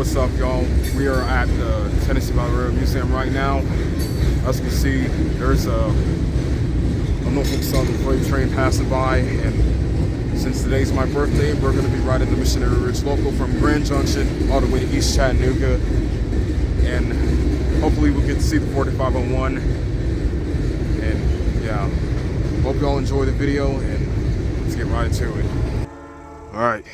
What's up, y'all? We are at the Tennessee Valley Museum right now. As you can see, there's a Norfolk Southern freight train passing by, and since today's my birthday, we're going to be riding the Missionary Ridge Local from Grand Junction all the way to East Chattanooga, and hopefully we'll get to see the 4501. And yeah, hope y'all enjoy the video, and let's get right into it. All right.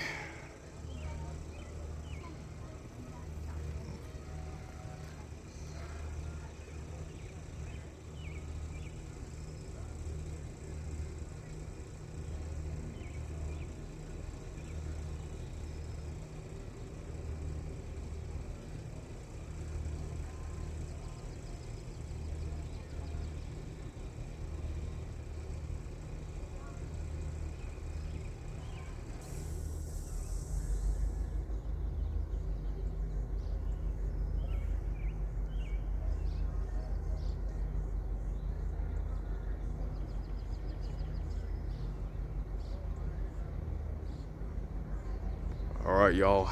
All right, y'all.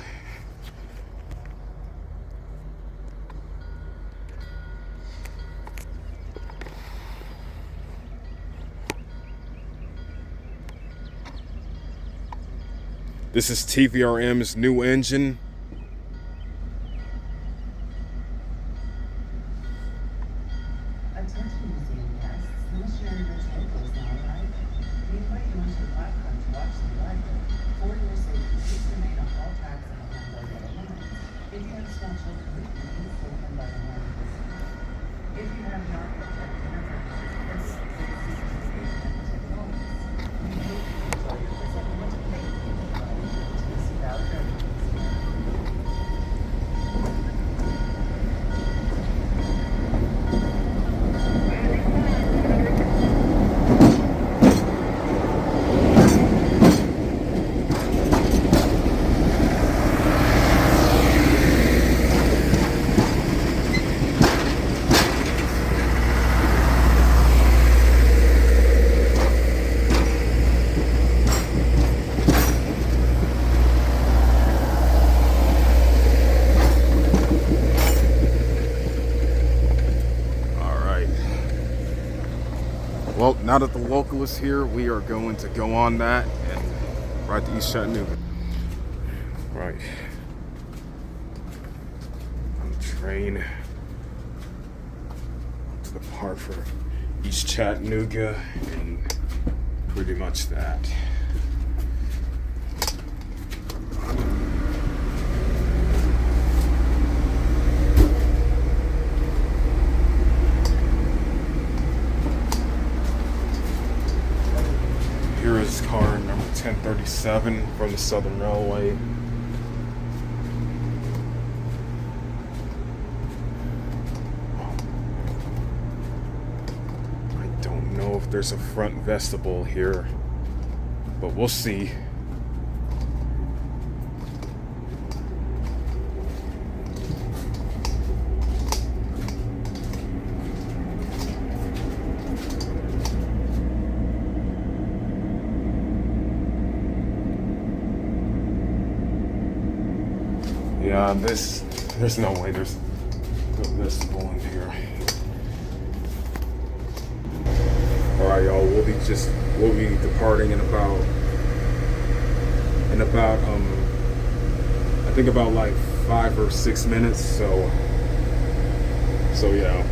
This is TVRM's new engine. Attention museum guests, the Missionary Ridge Local is now arriving. We invite you onto the platform to watch the arrival. For your safety, please remain on all tracks and behind our yellow lines. If you have small children with you, please take them by the hand of the seat. If you have not yet checked in or please take a seat to safety and protect moments. We hope you enjoy your visit and want to thank you for coming to the Tennessee Valley Museum. Well, now that the local is here, we are going to go on that and ride to East Chattanooga. Right. On the train to the part for East Chattanooga, and pretty much that. Here is car number 1037 from the Southern Railway. I don't know if there's a front vestibule here, but we'll see. Yeah, there's no way there's no vestibule in here. All right, y'all, we'll be departing in about I think about like 5 or 6 minutes. So yeah.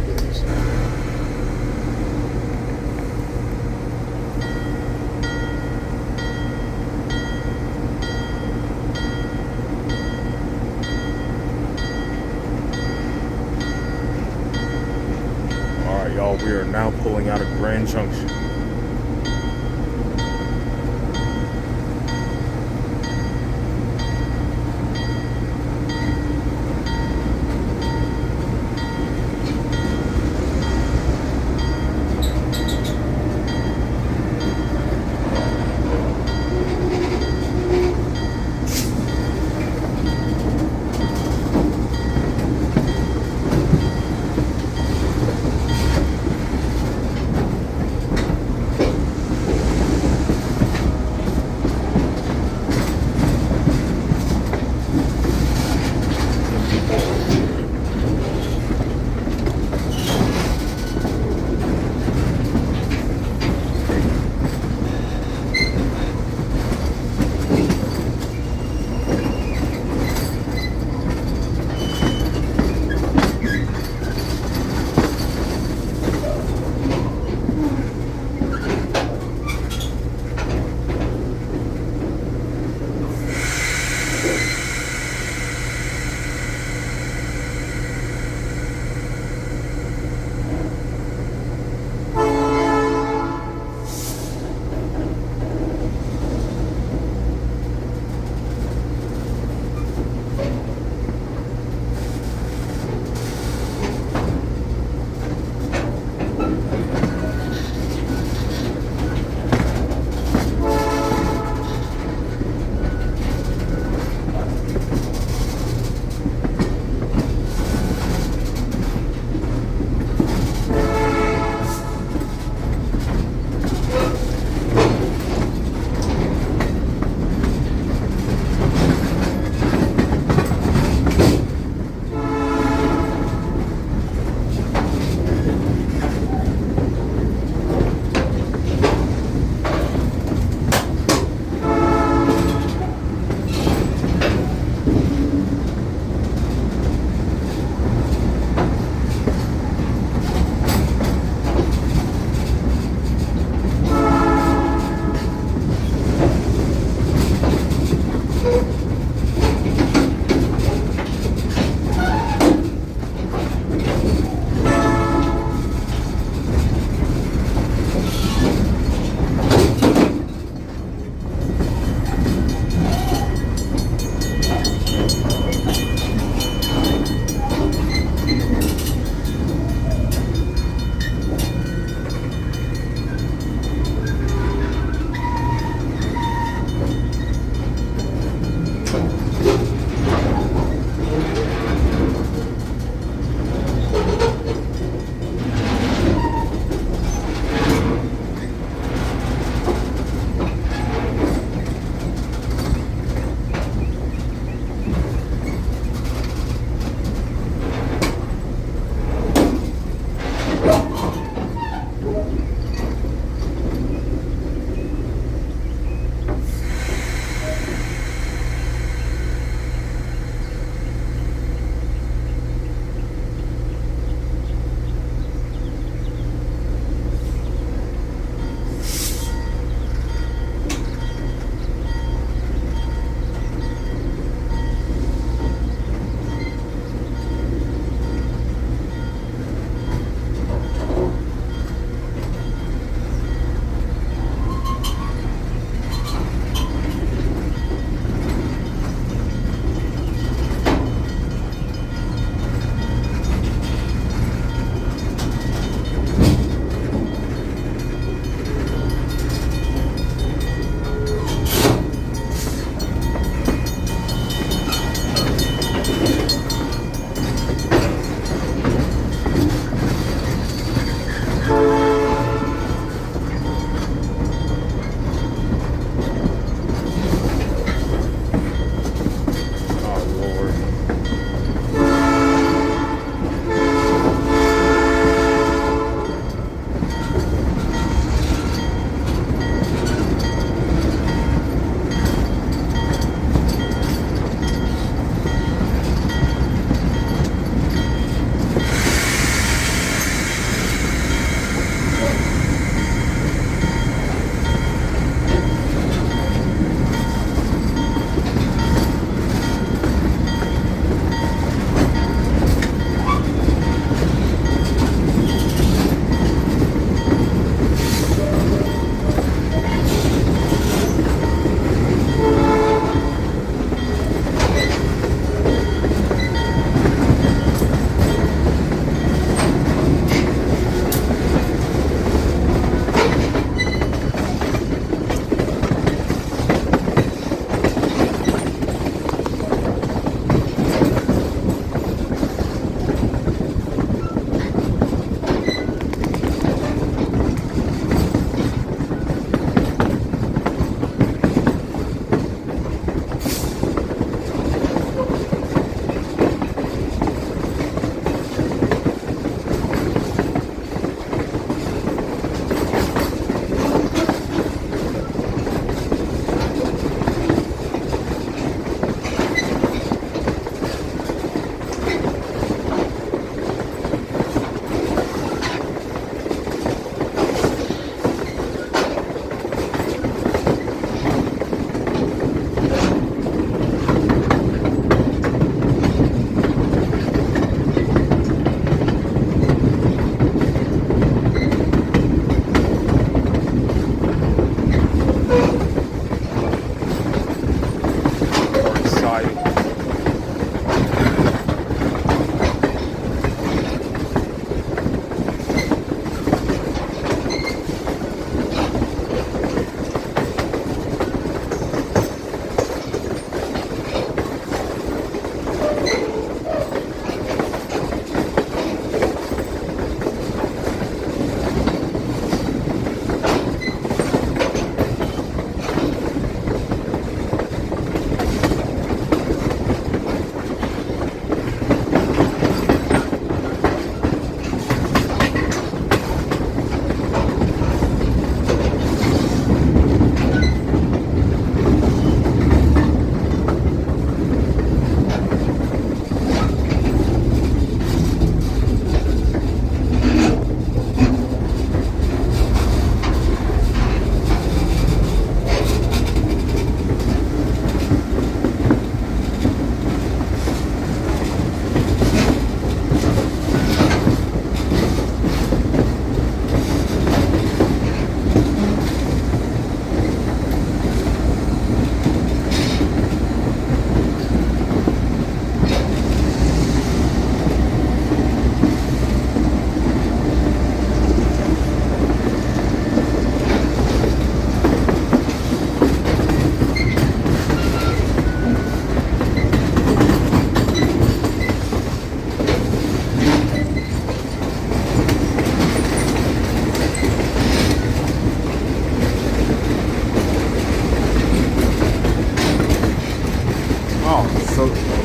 Y'all, we are now pulling out of Grand Junction.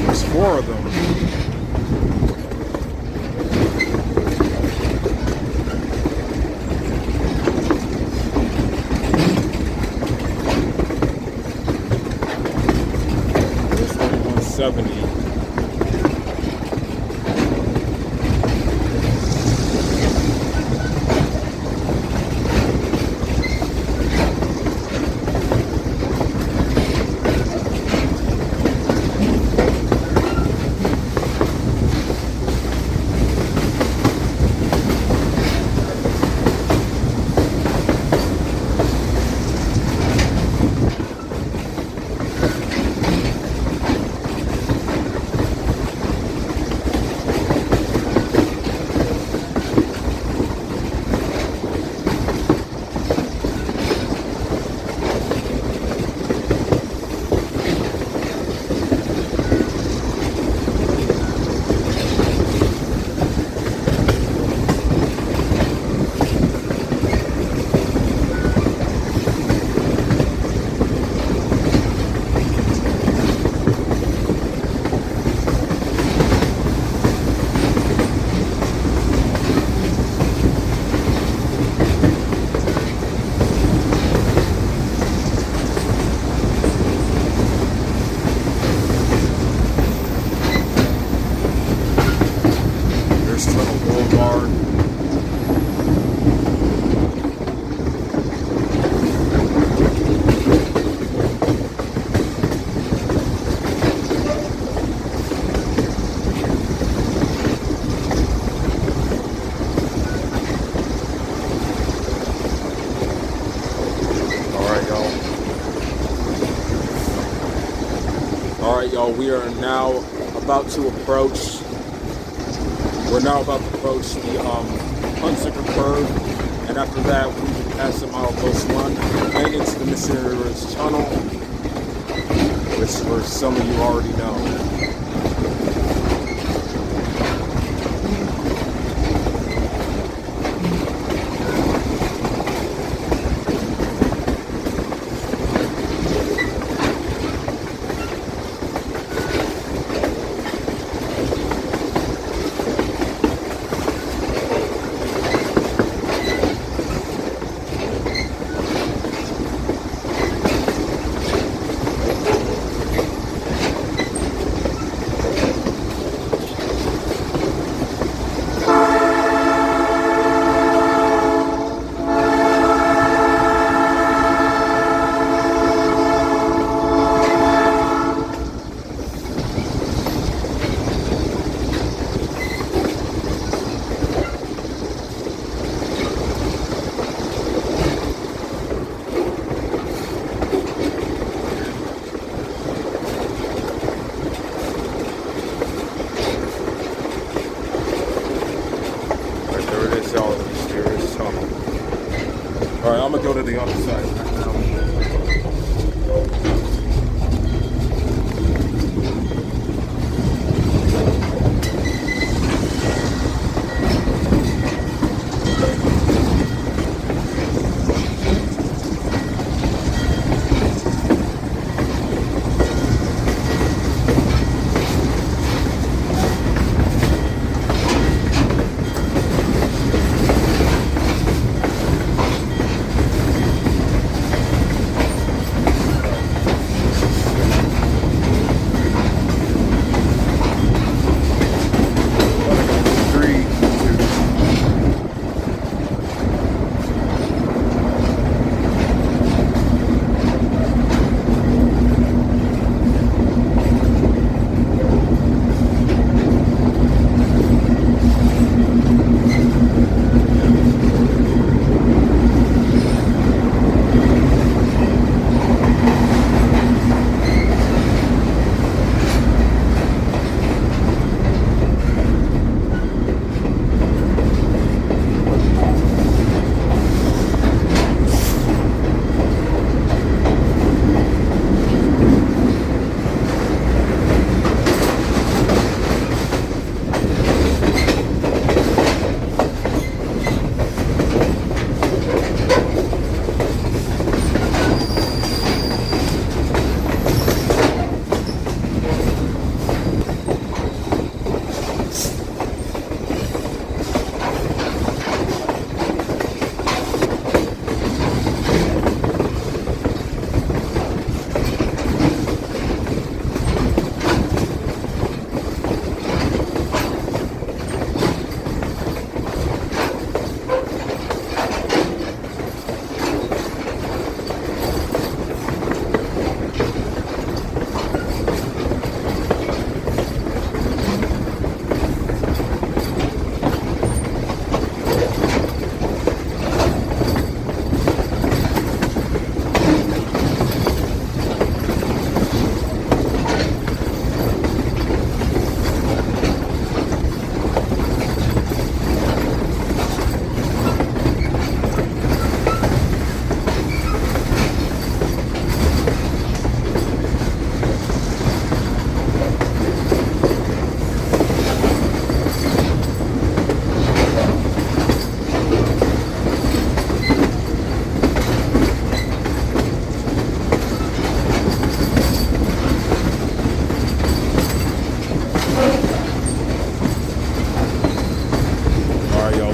There's four of them. Boulevard. Alright, y'all, we are now about to approach. We're now about to approach the Hunsaker curve, and after that, we will pass the milepost 1 and into the Missionary Tunnel, which for some of you already know. Alright, I'm gonna go to the other side right now.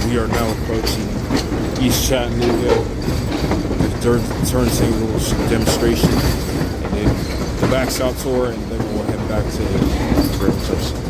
We are now approaching East Chattanooga, the third turntable demonstration, and then the back south tour, and then we'll head back to the rail station.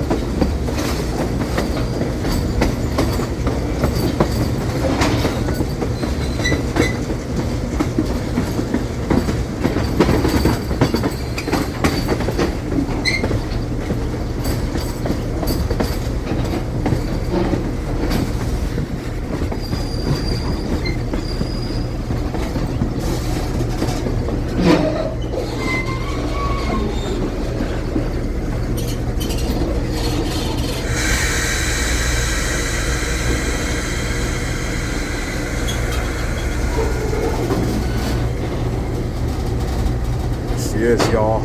is, y'all.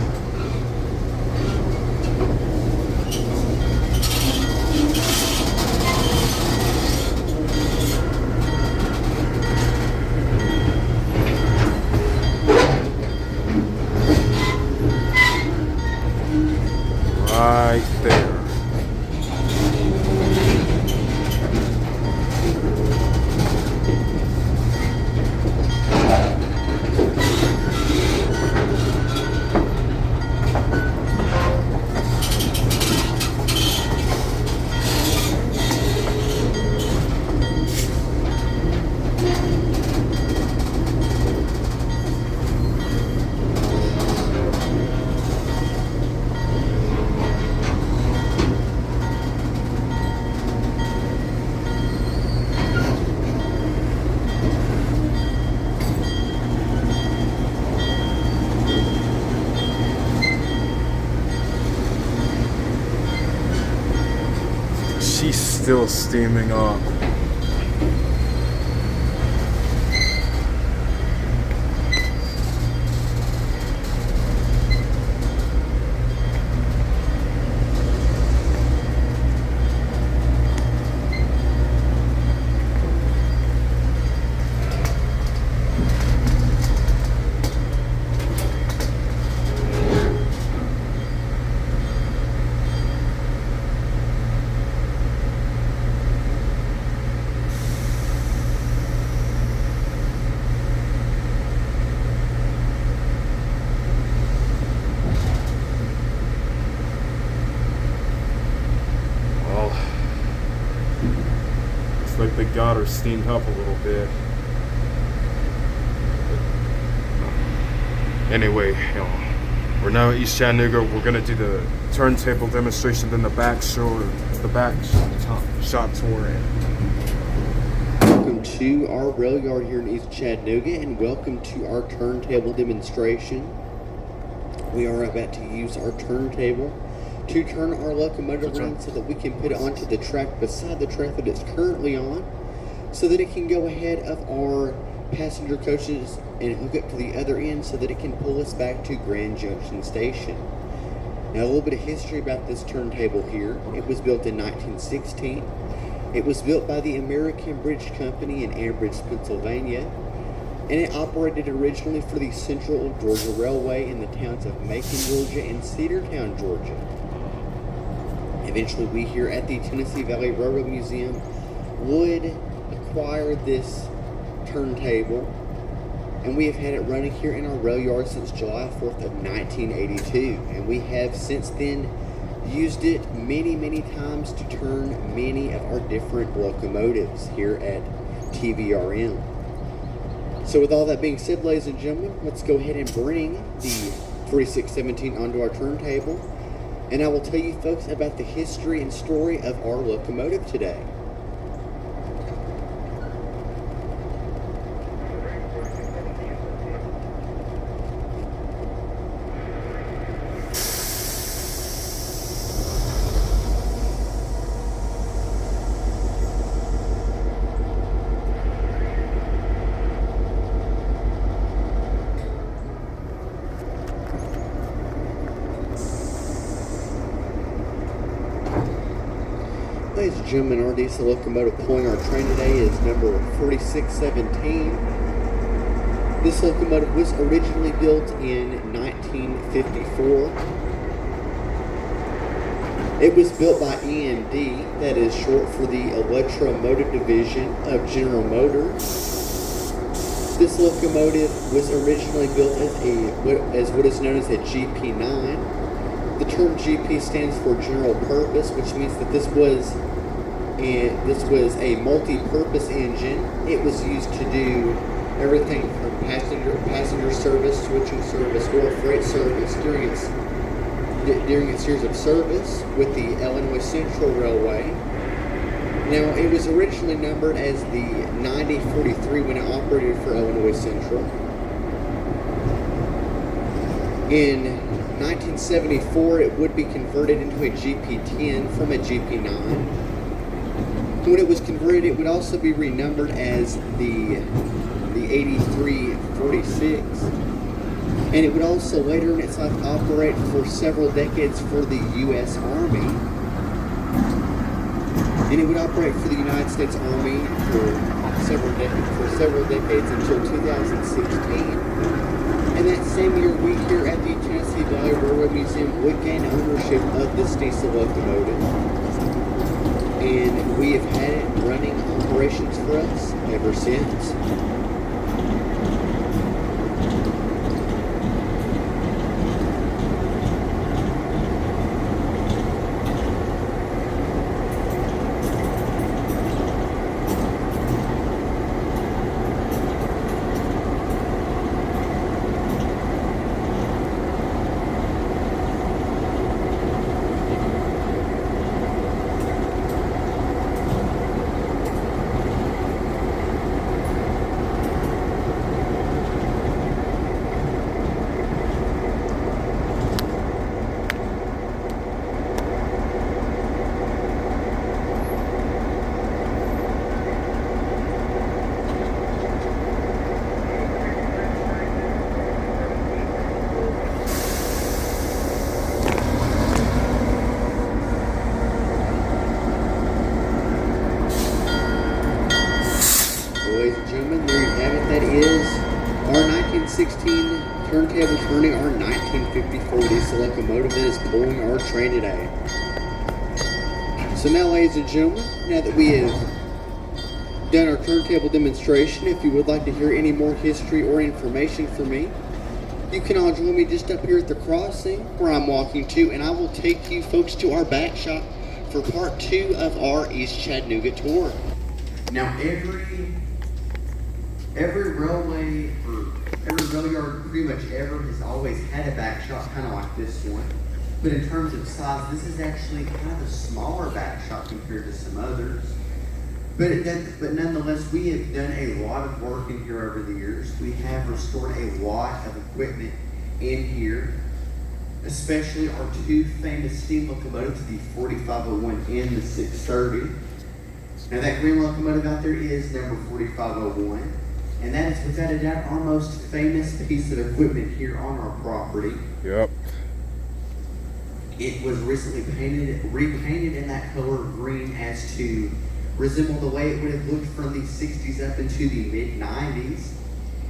Right there. She's still steaming up. Like they got her steamed up a little bit. Anyway, we're now at East Chattanooga. We're gonna do the turntable demonstration, then the back shot tour. Welcome to our rail yard here in East Chattanooga, and welcome to our turntable demonstration. We are about to use our turntable to turn our locomotive around so that we can put it onto the track beside the track that it's currently on, so that it can go ahead of our passenger coaches and hook up to the other end so that it can pull us back to Grand Junction Station. Now, a little bit of history about this turntable here. It was built in 1916. It was built by the American Bridge Company in Ambridge, Pennsylvania, and it operated originally for the Central Georgia Railway in the towns of Macon, Georgia and Cedartown, Georgia. Eventually, we here at the Tennessee Valley Railroad Museum would acquire this turntable, and we have had it running here in our rail yard since July 4th of 1982, and we have since then used it many times to turn many of our different locomotives here at TVRM. So with all that being said, ladies and gentlemen, let's go ahead and bring the 4617 onto our turntable, and I will tell you folks about the history and story of our locomotive today. Ladies and gentlemen, our diesel locomotive pulling our train today is number 4617. This locomotive was originally built in 1954. It was built by E&D, that is short for the Electromotive Division of General Motors. This locomotive was originally built as what is known as a GP9. The term GP stands for General Purpose, which means that this was a multi-purpose engine. It was used to do everything from passenger service, switching service, or freight service during its years of service with the Illinois Central Railway. Now, it was originally numbered as the 9043 when it operated for Illinois Central. In 1974, it would be converted into a GP10 from a GP9. When it was converted, it would also be renumbered as the 8346. And it would also later in its life operate for several decades for the U.S. Army. And it would operate for the United States Army for several decades until 2016. And that same year, we here at the Tennessee Valley Railroad Museum would gain ownership of this diesel locomotive. And we have had it running operations for us ever since. Ladies and gentlemen, there you have it. That is our 1916 turntable turning our 1954 diesel locomotive that is pulling our train today. So now, ladies and gentlemen, now that we have done our turntable demonstration, if you would like to hear any more history or information from me, you can all join me just up here at the crossing where I'm walking to, and I will take you folks to our back shop for part 2 of our East Chattanooga tour. Now, every railway or every rail yard pretty much ever has always had a back shop kind of like this one. But in terms of size, this is actually kind of a smaller back shop compared to some others. But nonetheless, we have done a lot of work in here over the years. We have restored a lot of equipment in here, especially our two famous steam locomotives, the 4501 and the 630. Now that green locomotive out there is number 4501. And that is without a doubt our most famous piece of equipment here on our property. Yep. It was recently repainted in that color green as to resemble the way it would have looked from the 60s up into the mid-90s.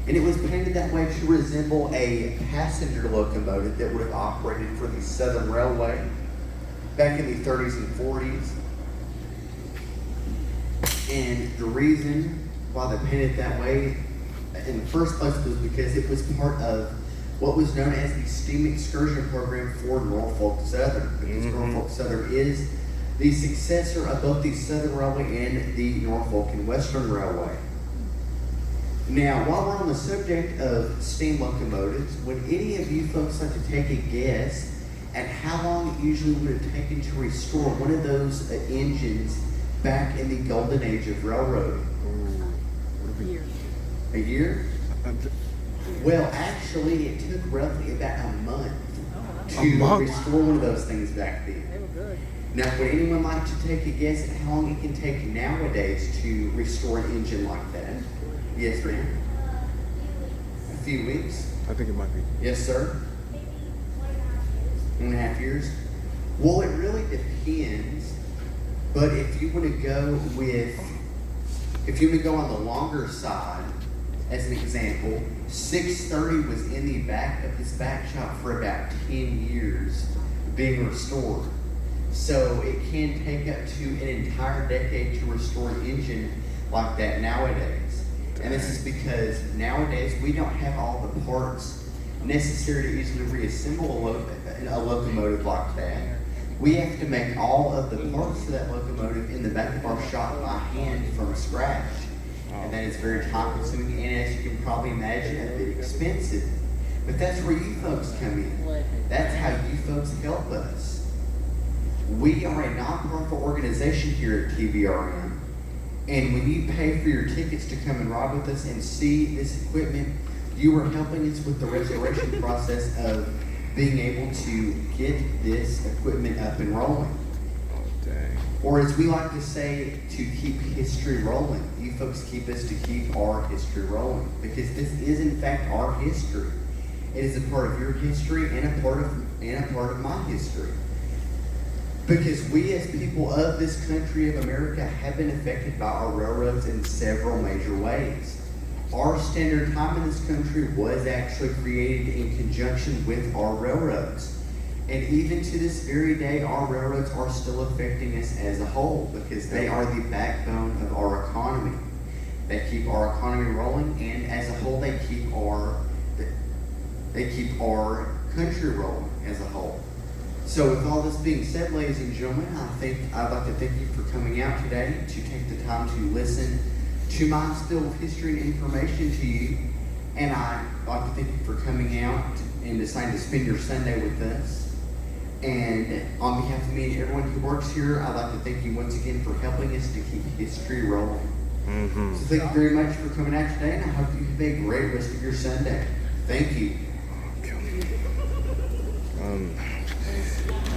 And it was painted that way to resemble a passenger locomotive that would have operated for the Southern Railway back in the 30s and 40s. And the reason why they painted it that way in the first place was because it was part of what was known as the Steam Excursion Program for Norfolk Southern. Because Norfolk Southern is the successor of both the Southern Railway and the Norfolk and Western Railway. Now, while we're on the subject of steam locomotives, would any of you folks like to take a guess at how long it usually would have taken to restore one of those engines back in the golden age of railroading? A year? Well, actually, it took roughly about a month to restore one of those things back then. They were good. Now, would anyone like to take a guess at how long it can take nowadays to restore an engine like that? Yes, ma'am. A few weeks? I think it might be. Yes, sir. 1.5 years. Well, it really depends. But if you want to go on the longer side, as an example, 630 was in the back of this back shop for about 10 years being restored. So it can take up to an entire decade to restore an engine like that nowadays. And this is because nowadays we don't have all the parts necessary to easily reassemble a locomotive like that. We have to make all of the parts for that locomotive in the back of our shop by hand from scratch. And that is very time consuming and, as you can probably imagine, a bit expensive. But that's where you folks come in. That's how you folks help us. We are a non-profit organization here at TVRM. And when you pay for your tickets to come and ride with us and see this equipment, you are helping us with the restoration process of being able to get this equipment up and rolling. Oh, dang. Or as we like to say, to keep history rolling. You folks keep us to keep our history rolling. Because this is in fact our history. It is a part of your history and a part of my history. Because we as people of this country of America have been affected by our railroads in several major ways. Our standard time in this country was actually created in conjunction with our railroads. And even to this very day, our railroads are still affecting us as a whole because they are the backbone of our economy. They keep our economy rolling, and as a whole, they keep our country rolling as a whole. So with all this being said, ladies and gentlemen, I'd like to thank you for coming out today to take the time to listen to my spill of history and information to you. And I'd like to thank you for coming out and deciding to spend your Sunday with us. And on behalf of me and everyone who works here, I'd like to thank you once again for helping us to keep history rolling. So thank you very much for coming out today, and I hope you have a great rest of your Sunday. Thank you.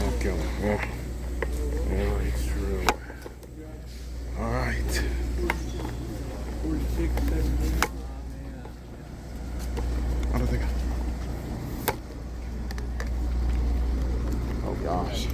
Okay. Well, it's true. All right. I don't think. Oh gosh.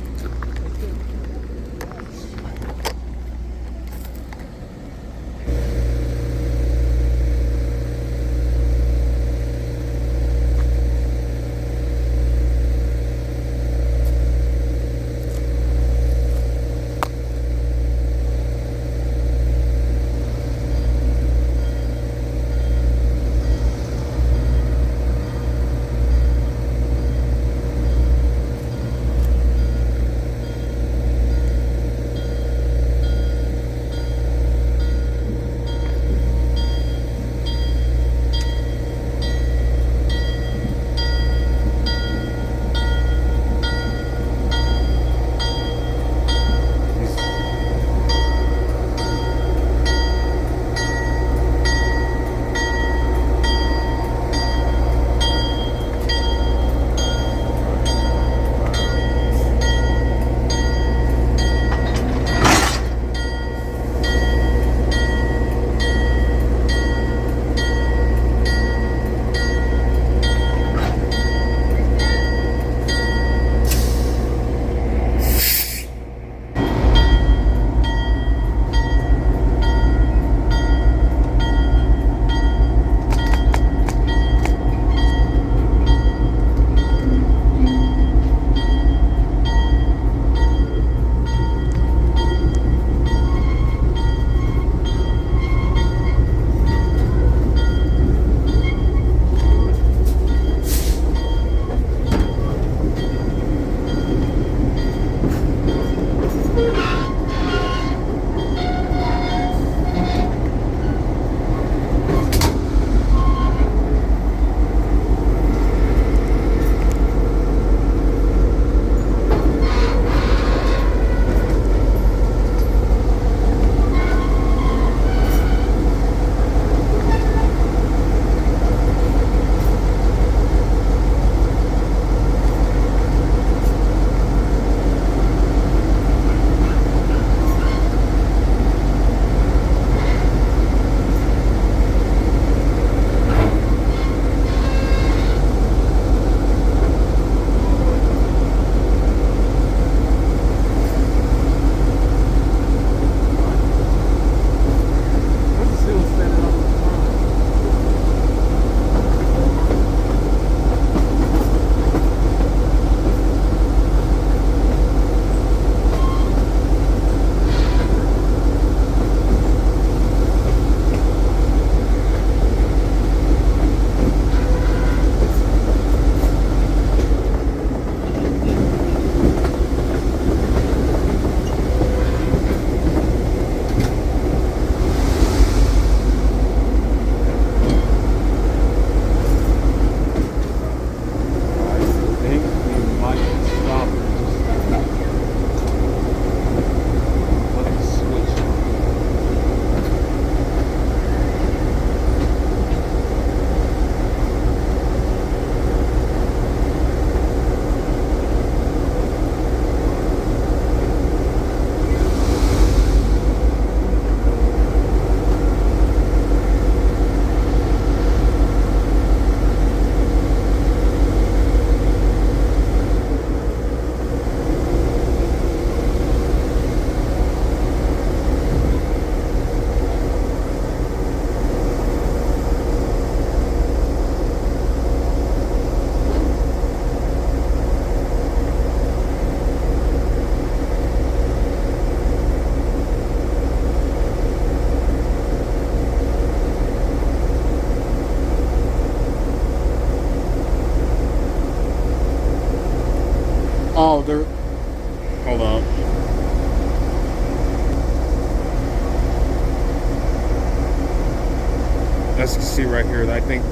as you can see right here, I think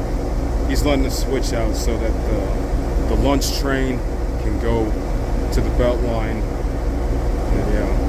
he's letting the switch out so that the lunch train can go to the belt line. And yeah.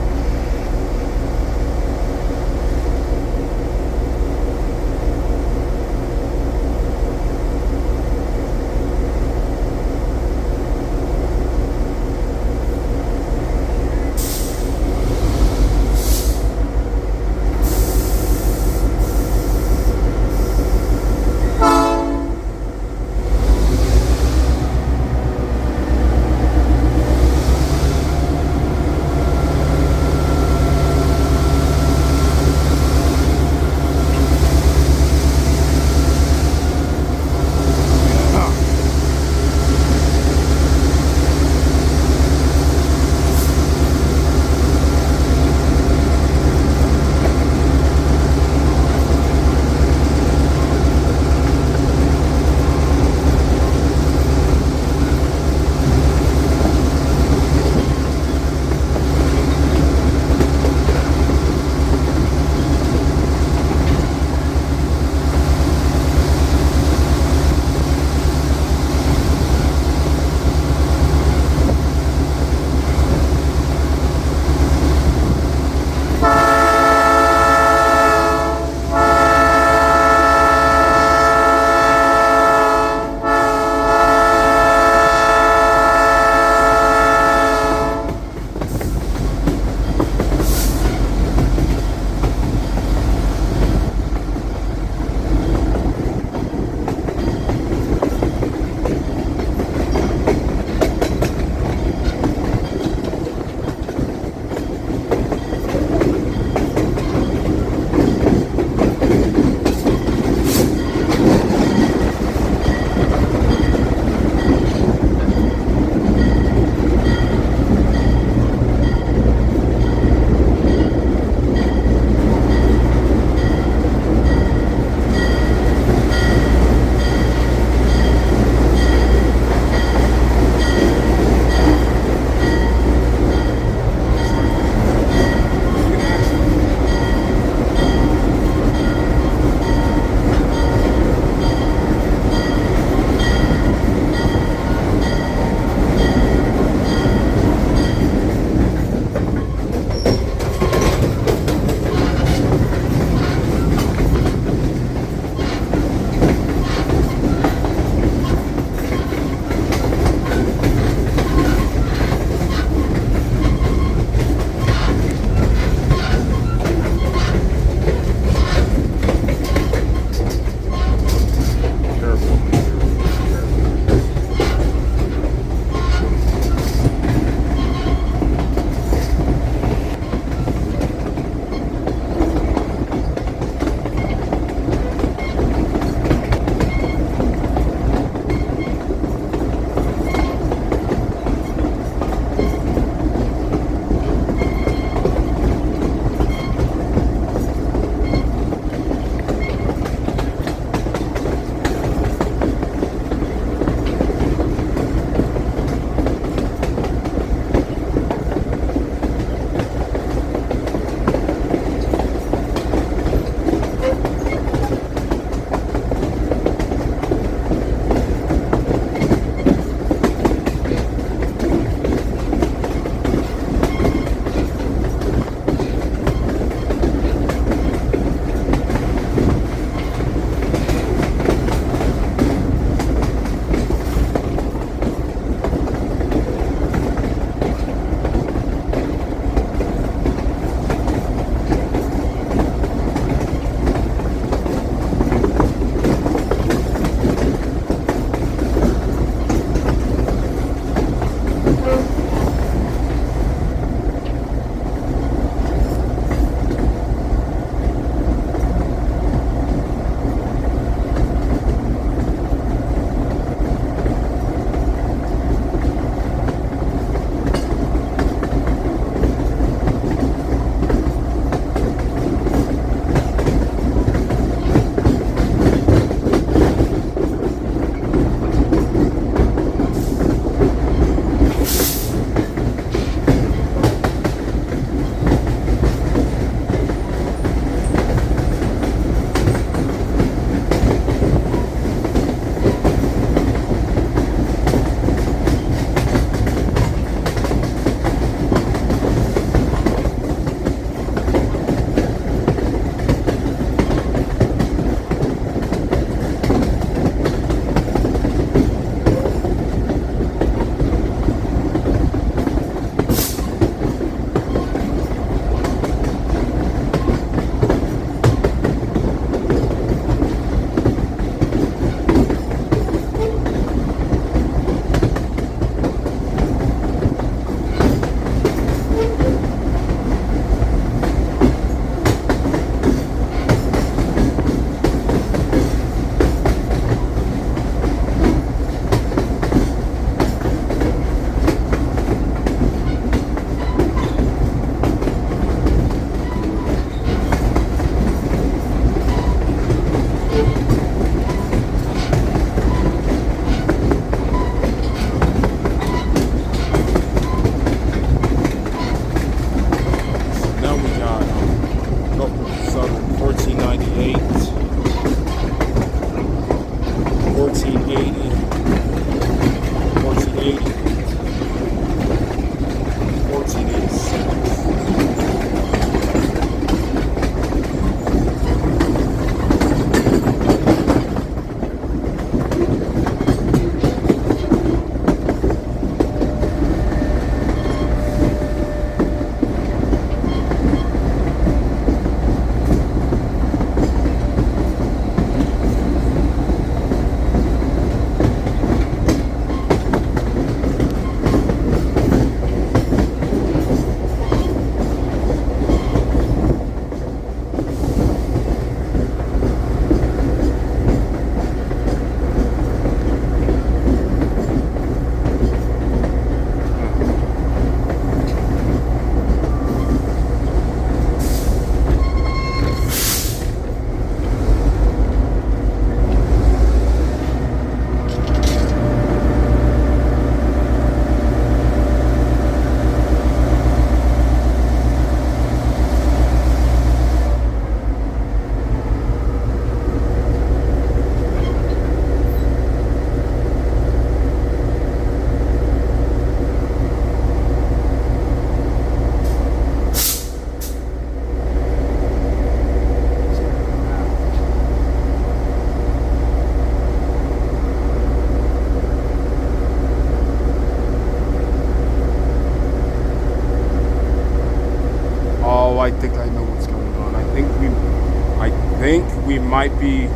we might be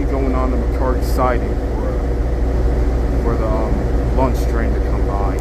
going on the McCarty siding for the lunch train to come by.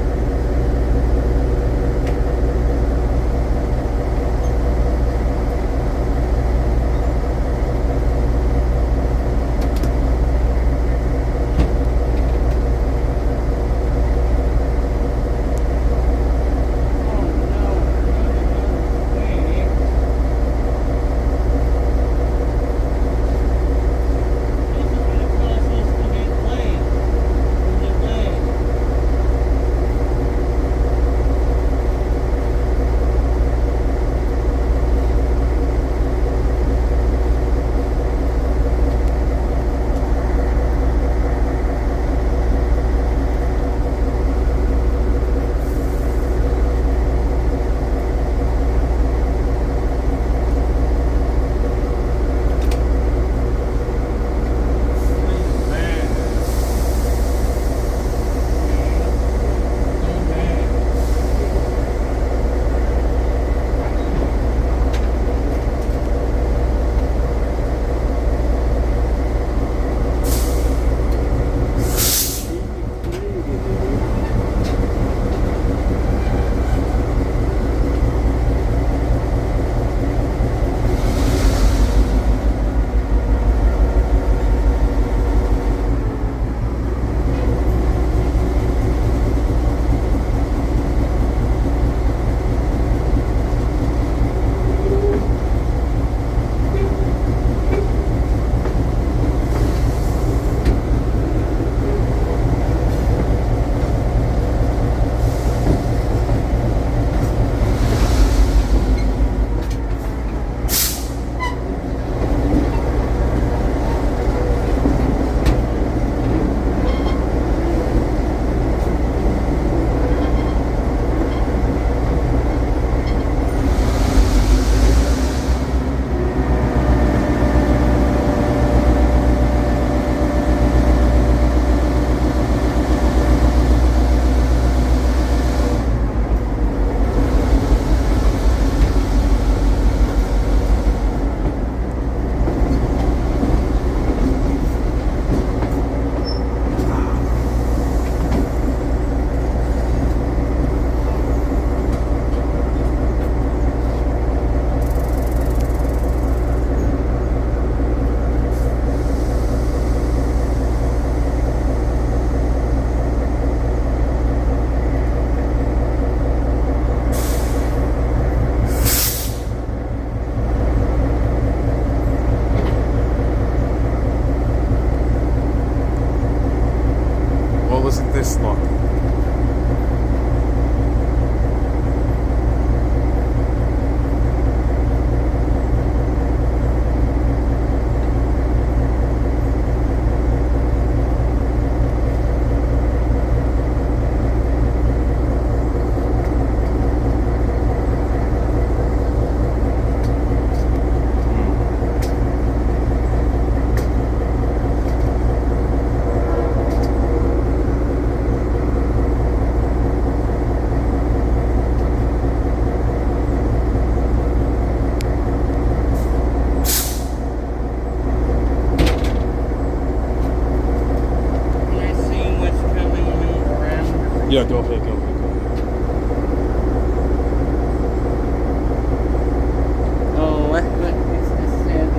This look. Yeah, go ahead, go ahead. Oh, what is this here?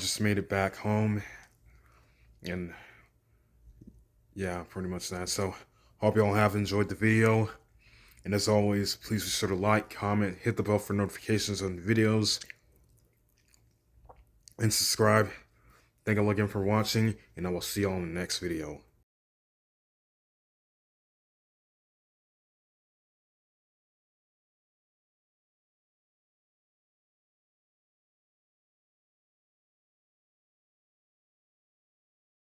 just made it back home. And yeah, pretty much that. So hope y'all have enjoyed the video. And as always, please be sure to like, comment, hit the bell for notifications on videos, and subscribe. Thank you all again for watching, and I will see y'all in the next video.